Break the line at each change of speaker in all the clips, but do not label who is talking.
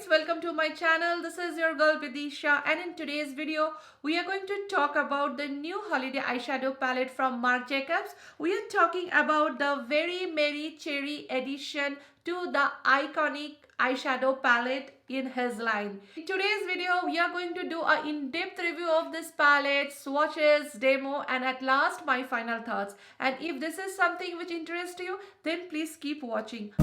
welcome to my channel. This is your girl Vidisha, and in today's video we are going to talk about the new holiday eyeshadow palette from Marc Jacobs. We are talking about the Very Merry Cherry edition to the iconic eyeshadow palette in his line. In today's video we are going to do an in-depth review of this palette, swatches, demo, and at last my final thoughts. And if this is something which interests you, then please keep watching.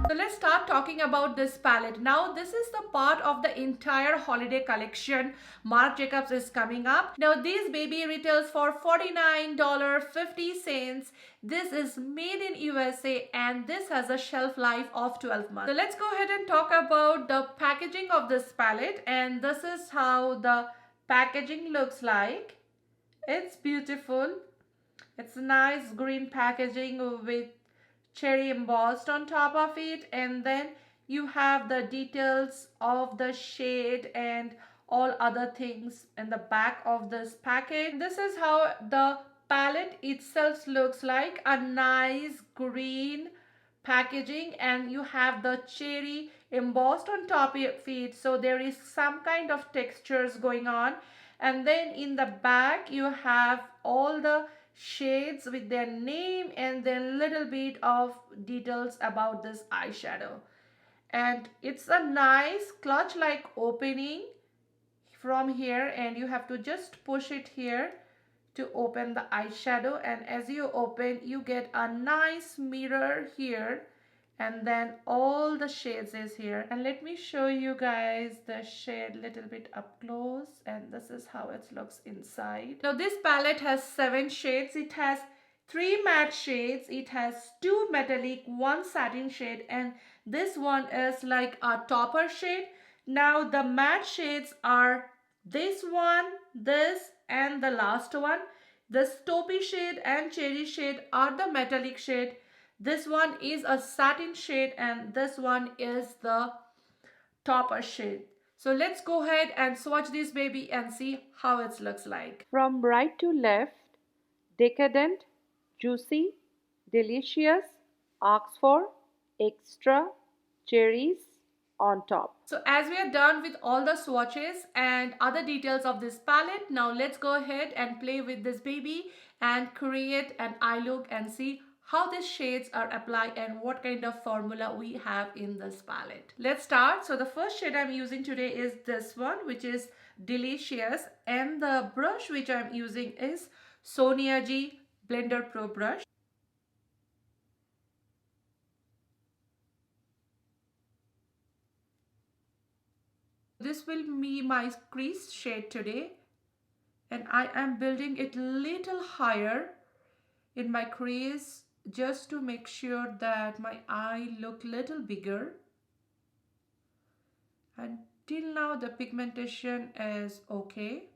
So let's start talking about this palette. Now this is the part of the entire holiday collection Marc Jacobs is coming up. Now this baby retails for $49.50. This is made in USA and this has a shelf life of 12 months. So let's go ahead and talk about the packaging of this palette, and this is how the packaging looks like. It's beautiful. It's a nice green packaging with cherry embossed on top of it, and then you have the details of the shade and all other things in the back of this package. This is how the palette itself looks like, a nice green packaging, and you have the cherry embossed on top of it, so there is some kind of textures going on. And then in the back you have all the shades with their name and then little bit of details about this eyeshadow. And it's a nice clutch like opening from here, and you have to just push it here to open the eyeshadow, and as you open you get a nice mirror here, and then all the shades is here. And let me show you guys the shade little bit up close, and this is how it looks inside. Now this palette has 7 shades. It has 3 matte shades, it has 2 metallic, 1 satin shade, and this one is like a topper shade. Now the matte shades are this one, this, and the last one. The taupey shade and cherry shade are the metallic shade. This one is a satin shade and this one is the topper shade. So let's go ahead and swatch this baby and see how it looks like. From right to left: Decadent, Juicy, Delicious, Oxford, Extra, Cherries on top. So as we are done with all the swatches and other details of this palette, now let's go ahead and play with this baby and create an eye look and see how these shades are applied and what kind of formula we have in this palette. Let's start. So the first shade I'm using today is this one, which is Delicious, and the brush which I'm using is Sonia G Blender Pro brush. This will be my crease shade today, and I am building it little higher in my crease just to make sure that my eye look little bigger. And till now the pigmentation is okay.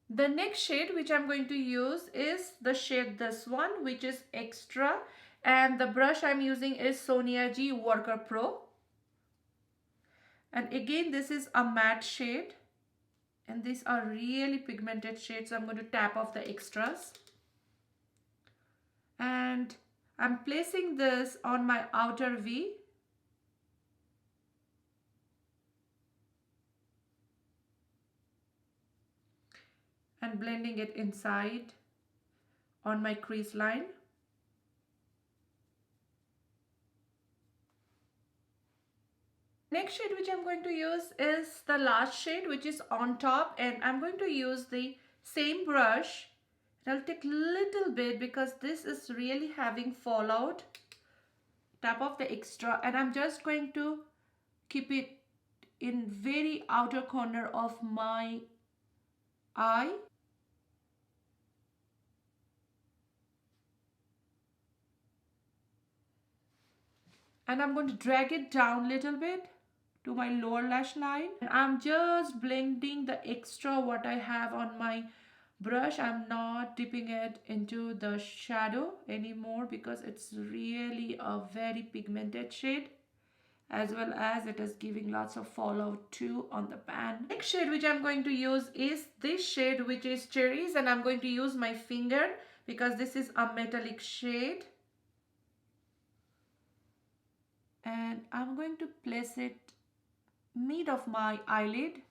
The next shade which I'm going to use is the shade this one, which is Extra, and the brush I'm using is Sonia G Worker Pro. And again this is a matte shade, and these are really pigmented shades. I'm going to tap off the extras, and I'm placing this on my outer V. And blending it inside on my crease line. Next shade which I'm going to use is the last shade, which is On Top, and I'm going to use the same brush. I'll take little bit because this is really having fallout. Tap off the extra, and I'm just going to keep it in very outer corner of my eye. And I'm going to drag it down a little bit to my lower lash line. And I'm just blending the extra what I have on my brush. I'm not dipping it into the shadow anymore because it's really a very pigmented shade, as well as it is giving lots of fallout too on the pan. Next shade which I'm going to use is this shade, which is Cherries, and I'm going to use my finger because this is a metallic shade. and I'm going to place it mid of my eyelid.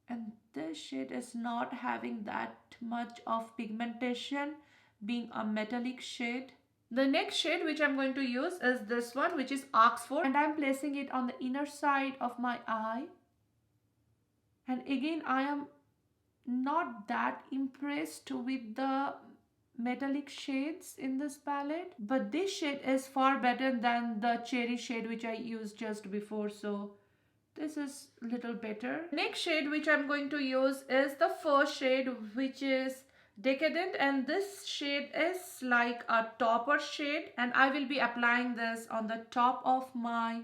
And this shade is not having that much of pigmentation, being a metallic shade. The next shade which I'm going to use is this one, which is Oxford, and I'm placing it on the inner side of my eye. And again, I am not that impressed with the metallic shades in this palette, but this shade is far better than the cherry shade which I used just before, so this is little better. Next shade which I'm going to use is the first shade, which is Decadent, and this shade is like a topper shade, and I will be applying this on the top of my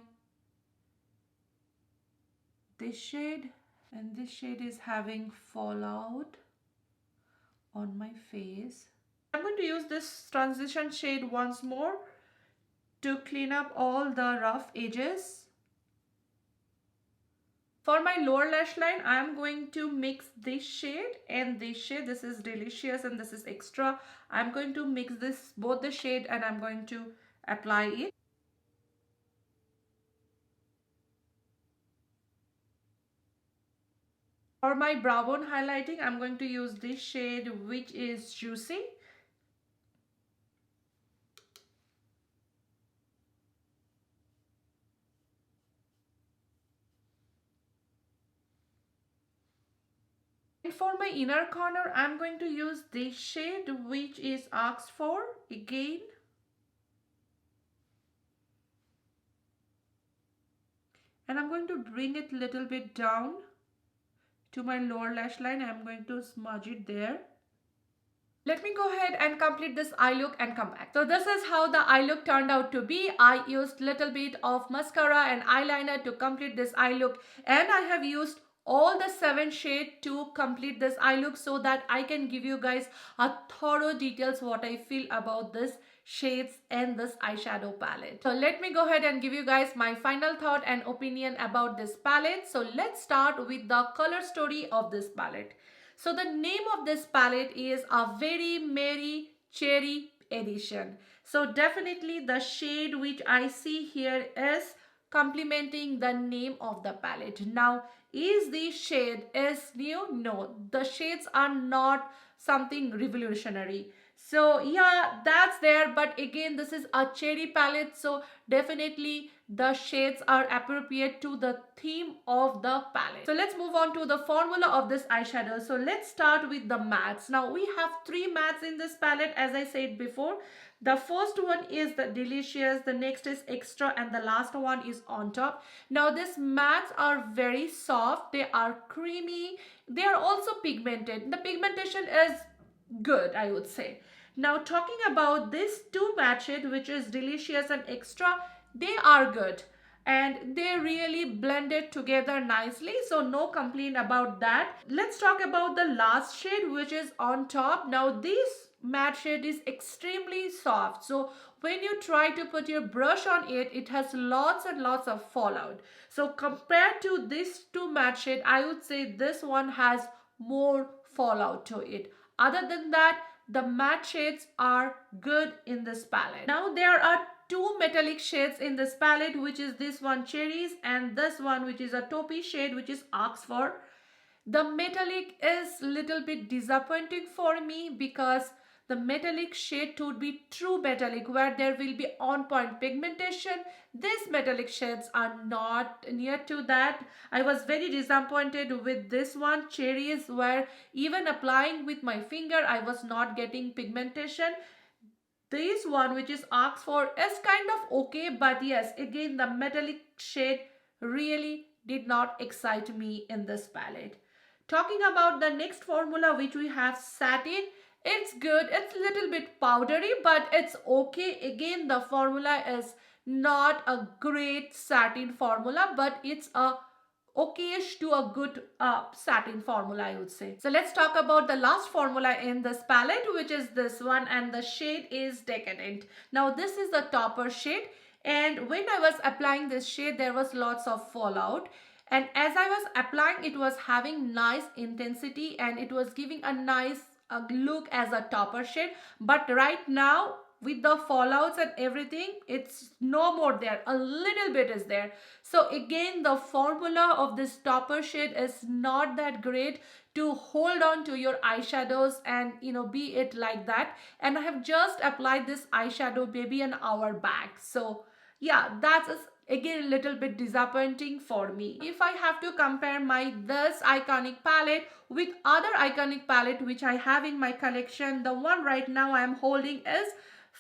this shade, and this shade is having fallout on my face. I'm going to use this transition shade once more to clean up all the rough edges. For my lower lash line, I am going to mix this shade and this shade. This is Delicious and this is Extra. I'm going to mix this, both the shade, and I'm going to apply it. For my brow bone highlighting, I'm going to use this shade, which is Juicy. And for my inner corner, I'm going to use this shade, which is Oxford again. And I'm going to bring it a little bit down to my lower lash line. I'm going to smudge it there. Let me go ahead and complete this eye look and come back. So this is how the eye look turned out to be. I used little bit of mascara and eyeliner to complete this eye look, and I have used all the 7 shades to complete this eye look so that I can give you guys a thorough details what I feel about this shades and this eyeshadow palette. So let me go ahead and give you guys my final thought and opinion about this palette. So let's start with the color story of this palette. So the name of this palette is a Very Merry Cherry Edition. So definitely the shade which I see here is complementing the name of the palette. Now, is the shade is new? No, the shades are not something revolutionary. So yeah, that's there, but again, this is a cherry palette, so definitely the shades are appropriate to the theme of the palette. So let's move on to the formula of this eyeshadow. So let's start with the mattes. Now we have 3 mattes in this palette, as I said before. The first one is the Delicious, the next is Extra, and the last one is On Top. Now these mattes are very soft, they are creamy, they are also pigmented. The pigmentation is good, I would say. Now talking about these 2 matte shades, which is Delicious and Extra, they are good and they really blended together nicely, so no complaint about that. Let's talk about the last shade, which is On Top. Now this matte shade is extremely soft, so when you try to put your brush on it, it has lots and lots of fallout. So compared to these 2 matte shade, I would say this one has more fallout to it. Other than that, the matte shades are good in this palette. Now there are 2 metallic shades in this palette, which is this one Cherries and this one, which is a taupey shade, which is Oxford. The metallic is little bit disappointing for me because the metallic shade would be true metallic where there will be on point pigmentation. These metallic shades are not near to that. I was very disappointed with this one Cherries, where even applying with my finger I was not getting pigmentation. This one, which is Oxford, is kind of okay, but yes, again the metallic shade really did not excite me in this palette. Talking about the next formula, which we have Satin, it's good. It's a little bit powdery, but it's okay. Again, the formula is not a great satin formula, but it's a okayish to a good satin formula, I would say. So let's talk about the last formula in this palette, which is this one, and the shade is Decadent. Now this is the topper shade, and when I was applying this shade, there was lots of fallout. And as I was applying, it was having nice intensity and it was giving a nice look as a topper shade. But right now, with the fallouts and everything, it's no more there, a little bit is there. So again, the formula of this topper shade is not that great to hold on to your eyeshadows and be it like that. And I have just applied this eyeshadow maybe an hour back. So yeah, that's again a little bit disappointing for me. If I have to compare my this iconic palette with other iconic palette which I have in my collection, the one right now I am holding is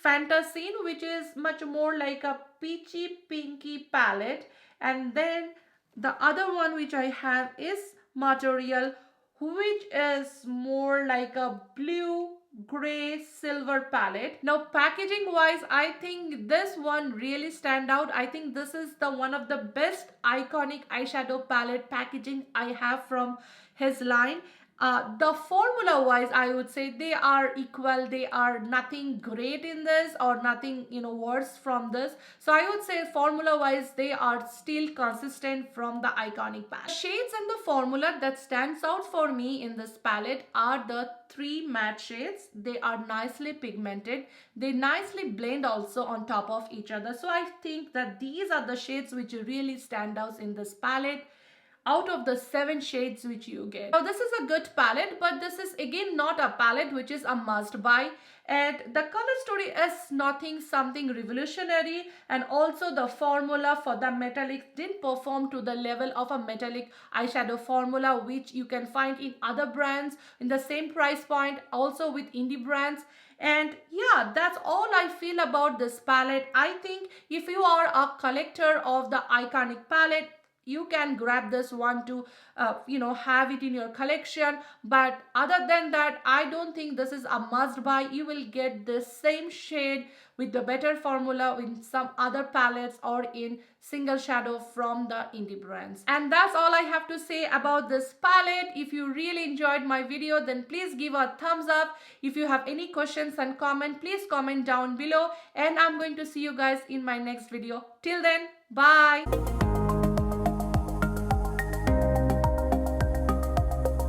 Fantasine, which is much more like a peachy pinky palette. And then the other one which I have is Material, which is more like a blue gray silver palette. Now packaging wise, I think this one really stand out. I think this is the one of the best iconic eyeshadow palette packaging I have from his line. The formula wise, I would say they are equal. They are nothing great in this or nothing worse from this. So I would say formula wise they are still consistent from the iconic palette. The shades and the formula that stands out for me in this palette are the three matte shades. They are nicely pigmented. They nicely blend also on top of each other. So I think that these are the shades which really stand out in this palette out of the 7 shades which you get. Now this is a good palette, but this is again not a palette which is a must buy, and the color story is nothing something revolutionary, and also the formula for the metallic didn't perform to the level of a metallic eyeshadow formula which you can find in other brands in the same price point, also with indie brands. And yeah, that's all I feel about this palette. I think if you are a collector of the iconic palette, you can grab this one to have it in your collection, but other than that I don't think this is a must buy. You will get the same shade with the better formula in some other palettes or in single shadow from the indie brands. And that's all I have to say about this palette. If you really enjoyed my video, then please give a thumbs up. If you have any questions and comment, please comment down below, and I'm going to see you guys in my next video. Till then, bye.